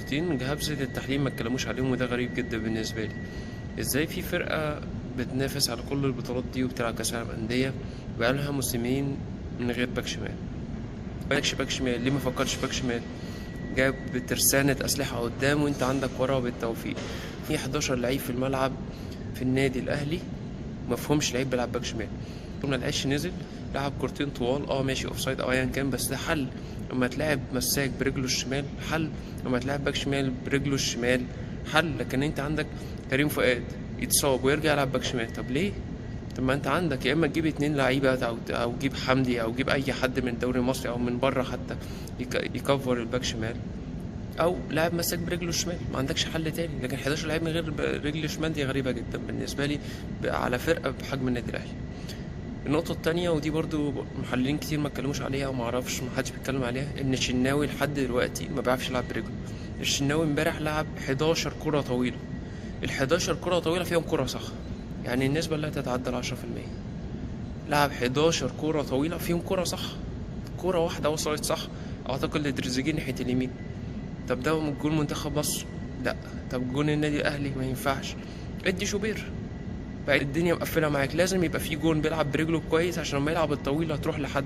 نقطتين جهابزة التحليل ما اتكلموش عليهم، وده غريب جدا بالنسبة لي. ازاي في فرقة بتنافس على كل البطولات دي وبتلعب كأس العالم أندية بقالها موسمين من غير باك شمال؟ مالكش باك شمال ليه؟ ما فكرتش باك شمال؟ جايب ترسانة أسلحة قدام وانت عندك ورا بالتوفيق. في 11 لعيب في الملعب في النادي الأهلي مفهومش لعيب بيلعب باك شمال. ما العش نزل لعب كورتين طوال، ماشي اوفسايد او ايا كان، بس ده حل. اما تلعب مساك برجله الشمال حل، اما تلعب باك شمال برجله الشمال حل. لكن انت عندك كريم فؤاد يتصاب ويرجع يلعب باك شمال، طب ليه؟ طب ما انت عندك يا اما تجيب 2 لعيبه او تجيب حمدي او تجيب اي حد من الدوري المصري او من بره حتى يكفر الباك شمال، او لاعب مساك برجله الشمال. ما عندكش حل تاني. لكن 11 لعيب من غير رجل الشمال دي غريبه جدا بالنسبه لي على فرقه بحجم النادي الاهلي. النقطة التانية ودي برضو محللين كتير ما اتكلموش عليها وما اعرفش ما حدش بيتكلم عليها، ان الشناوي لحد دلوقتي ما بيعرفش يلعب برجله. الشناوي امبارح لعب 11 كرة طويلة، ال 11 كرة طويلة فيهم كرة صح، يعني النسبة لا تتعدى 10%. لعب 11 كرة طويلة فيهم كرة صح، كرة واحدة وصلت صح اعتقد لتريزيجيه ناحية اليمين. طب ده جول منتخب مصر؟ لا. طب جون النادي الاهلي؟ ما ينفعش. ادي شوبير بقى الدنيا مقفله معاك، لازم يبقى في جون بيلعب برجله كويس عشان لما يلعب الطويله تروح لحد.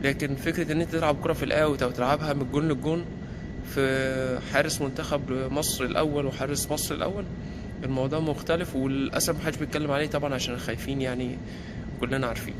لكن فكره ان انت تلعب كره في الاوت او تلعبها من الجون للجون في حارس منتخب مصر الاول وحارس مصر الاول، الموضوع مختلف وللاسف محدش بيتكلم عليه طبعا عشان خايفين، يعني كلنا عارفين.